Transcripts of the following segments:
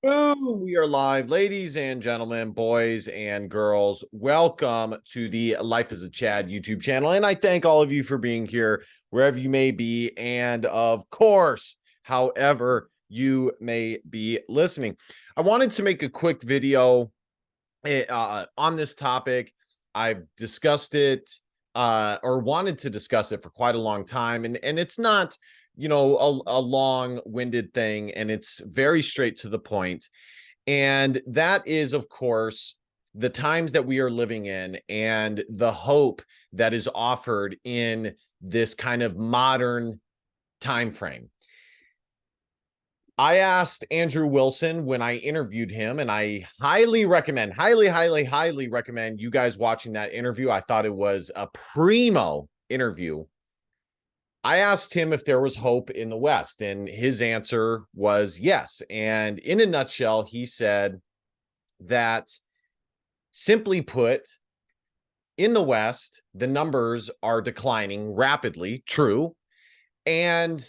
Boom, we are live, ladies and gentlemen, boys and girls. Welcome to the Life as a Chad YouTube channel. And I thank all of you for being here, wherever you may be. And of course, however you may be listening. I wanted to make a quick video on this topic. I've discussed it or wanted to discuss it for quite a long time. And it's not a long-winded thing, and it's very straight to the point. And that is, of course, the times that we are living in and the hope that is offered in this kind of modern time frame. I asked Andrew Wilson when I interviewed him, and I highly recommend, highly recommend you guys watching that interview. I thought it was a primo interview. I asked him if there was hope in the West, and his answer was yes. And in a nutshell, he said that, simply put, in the West, the numbers are declining rapidly, true. And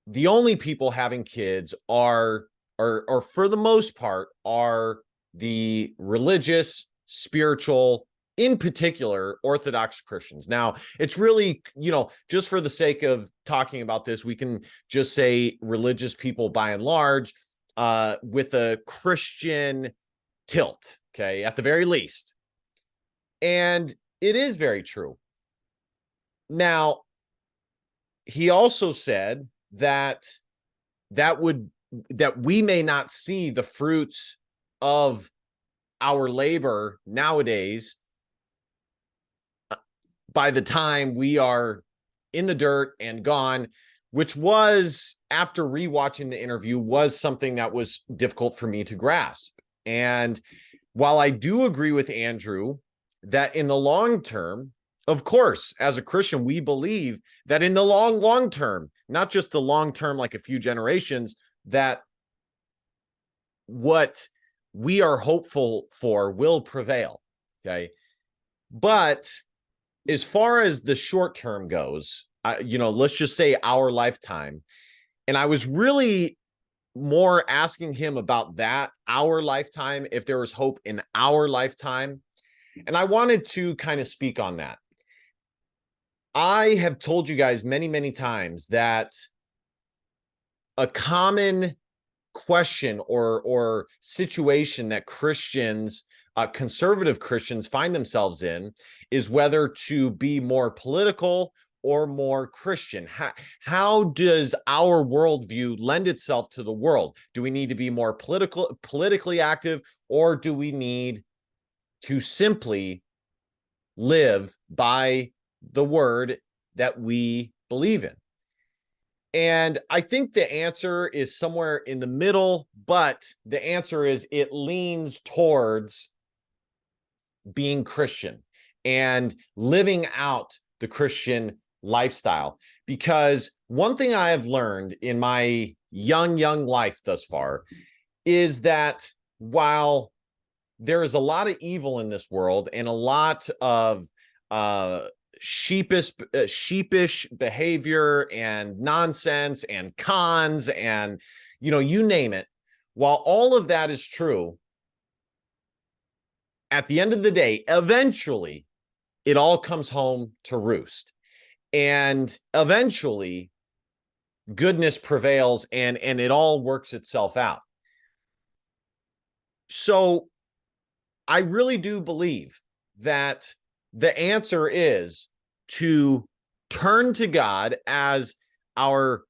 the only people having kids are, or for the most part, are the religious, spiritual, in particular, Orthodox Christians. Now, it's really, just for the sake of talking about this, we can just say religious people by and large, with a Christian tilt, okay, at the very least. And it is very true. Now, he also said that we may not see the fruits of our labor nowadays by the time we are in the dirt and gone, which was, after rewatching the interview, was something that was difficult for me to grasp. And while I do agree with Andrew that in the long term, of course, as a Christian, we believe that in the long term, not just the long term, like a few generations, that what we are hopeful for will prevail. Okay. But as far as the short term goes, let's just say our lifetime. And I was really more asking him about that, our lifetime, if there was hope in our lifetime. And I wanted to kind of speak on that. I have told you guys many times that a common question or situation that Christians, conservative Christians, find themselves in is whether to be more political or more Christian. How does our worldview lend itself to the world? Do we need to be more politically active, or do we need to simply live by the word that we believe in? And I think the answer is somewhere in the middle, but the answer is it leans towards being Christian and living out the Christian lifestyle. Because one thing I have learned in my young life thus far is that while there is a lot of evil in this world and a lot of sheepish behavior and nonsense and cons and you name it, while all of that is true, at the end of the day, eventually it all comes home to roost, and eventually goodness prevails, and it all works itself out. So I really do believe that the answer is to turn to God, as our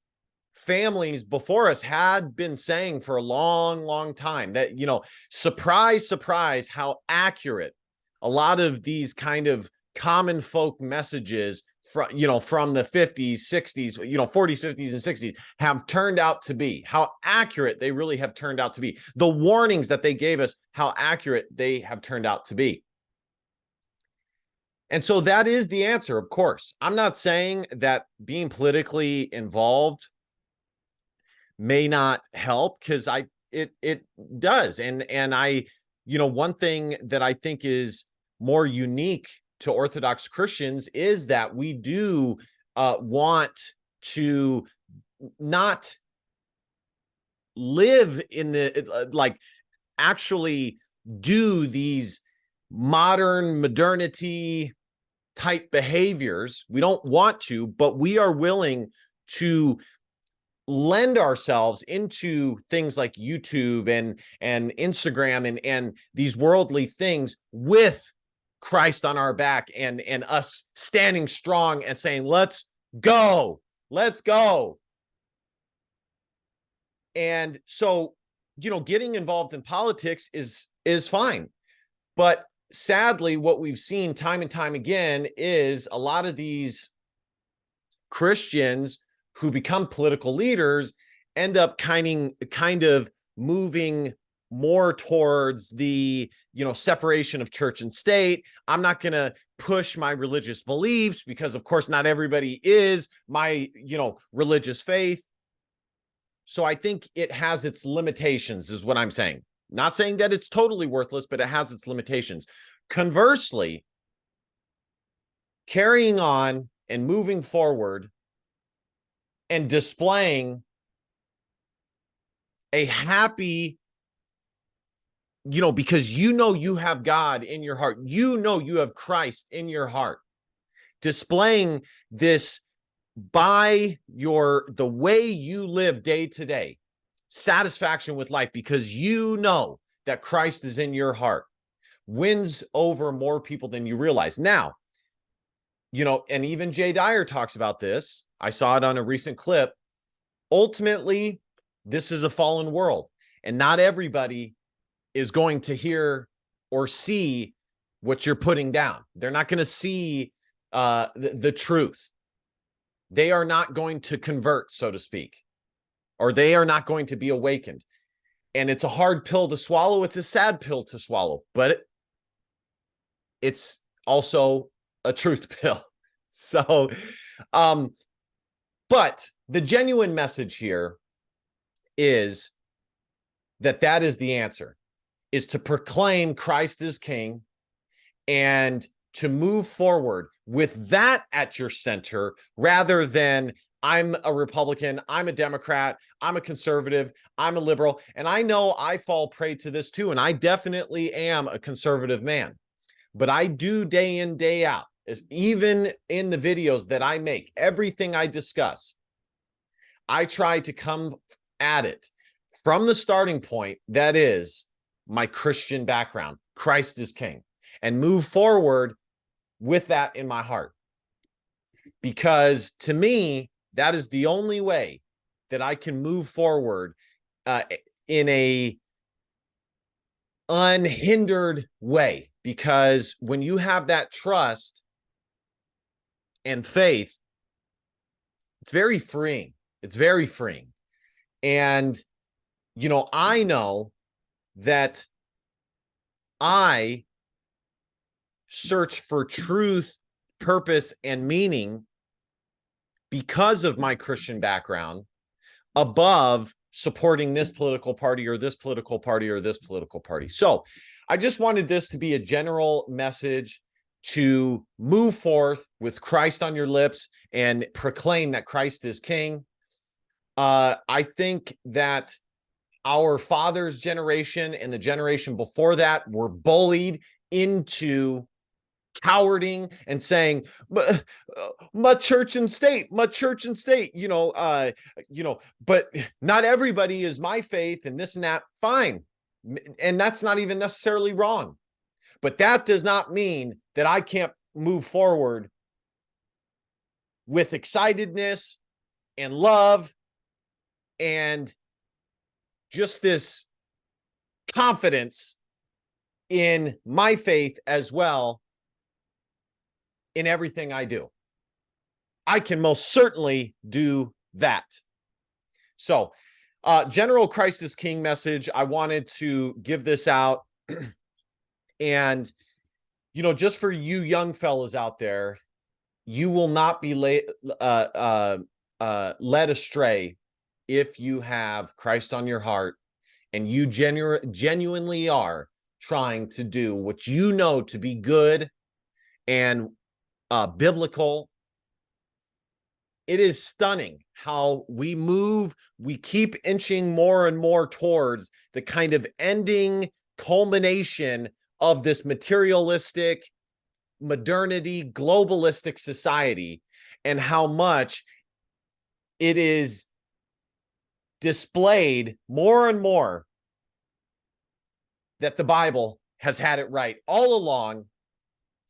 families before us had been saying for a long time. That, surprise, how accurate a lot of these kind of common folk messages from the 50s, 60s, 40s, 50s, and 60s have turned out to be, how accurate they really have turned out to be. The warnings that they gave us, how accurate they have turned out to be. And so that is the answer, of course. I'm not saying that being politically involved may not help, because it does. And I, one thing that I think is more unique to Orthodox Christians is that we do want to not live in the like actually do these modernity type behaviors. We don't want to, but we are willing to lend ourselves into things like YouTube and Instagram and these worldly things with Christ on our back and us standing strong and saying, let's go. And so, getting involved in politics is fine. But sadly, what we've seen time and time again is a lot of these Christians who become political leaders end up kind of moving more towards the separation of church and state. I'm not going to push my religious beliefs because, of course, not everybody is my religious faith. So I think it has its limitations, is what I'm saying. Not saying that it's totally worthless, but it has its limitations. Conversely, carrying on and moving forward and displaying a happy, because you have God in your heart, you have Christ in your heart, displaying this by the way you live day to day, satisfaction with life, because that Christ is in your heart, wins over more people than you realize. Now, and even Jay Dyer talks about this. I saw it on a recent clip. Ultimately, this is a fallen world, and not everybody is going to hear or see what you're putting down. They're not going to see the truth. They are not going to convert, so to speak, or they are not going to be awakened. And it's a hard pill to swallow. It's a sad pill to swallow, but it's also a truth pill. So, but the genuine message here is that is the answer, is to proclaim Christ is King and to move forward with that at your center, rather than I'm a Republican, I'm a Democrat, I'm a conservative, I'm a liberal. And I know I fall prey to this too. And I definitely am a conservative man, but I do day in, day out, even in the videos that I make, everything I discuss, I try to come at it from the starting point that is my Christian background, Christ is King, and move forward with that in my heart. Because to me, that is the only way that I can move forward in a unhindered way. Because when you have that trust and faith, it's very freeing. It's very freeing. And, I know that I search for truth, purpose, and meaning because of my Christian background above supporting this political party or this political party or this political party. So I just wanted this to be a general message to move forth with Christ on your lips and proclaim that Christ is King. I think that our father's generation and the generation before that were bullied into cowarding and saying, my church and state, but not everybody is my faith and this and that. Fine. And that's not even necessarily wrong. But that does not mean that I can't move forward with excitedness and love and just this confidence in my faith as well in everything I do. I can most certainly do that. So, general Christ is King message. I wanted to give this out. And, just for you young fellas out there, you will not be led astray if you have Christ on your heart and you genuinely are trying to do what you know to be good and biblical. It is stunning how we keep inching more and more towards the kind of ending culmination of this materialistic modernity, globalistic society, and how much it is displayed more and more that the Bible has had it right all along.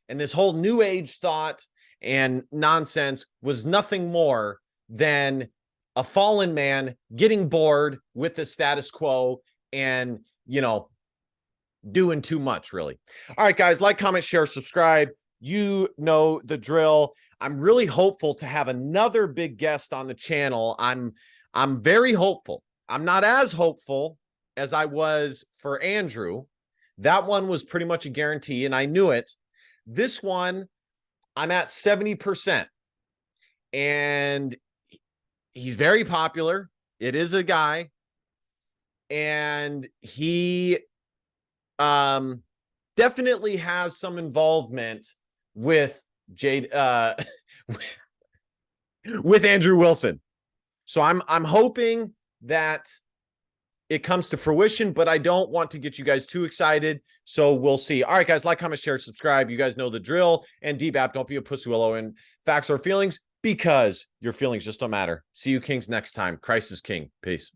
And this whole new age thought and nonsense was nothing more than a fallen man getting bored with the status quo and, doing too much, really. All right, guys, like, comment, share, subscribe. You know the drill. I'm really hopeful to have another big guest on the channel. I'm very hopeful. I'm not as hopeful as I was for Andrew. That one was pretty much a guarantee, and I knew it. This one, I'm at 70%. And he's very popular. It is a guy. And he definitely has some involvement with with Andrew Wilson. So I'm hoping that it comes to fruition, but I don't want to get you guys too excited. So we'll see. All right, guys, like, comment, share, subscribe. You guys know the drill. And DBAP, don't be a pussy willow in facts or feelings, because your feelings just don't matter. See you kings next time. Christ is king. Peace.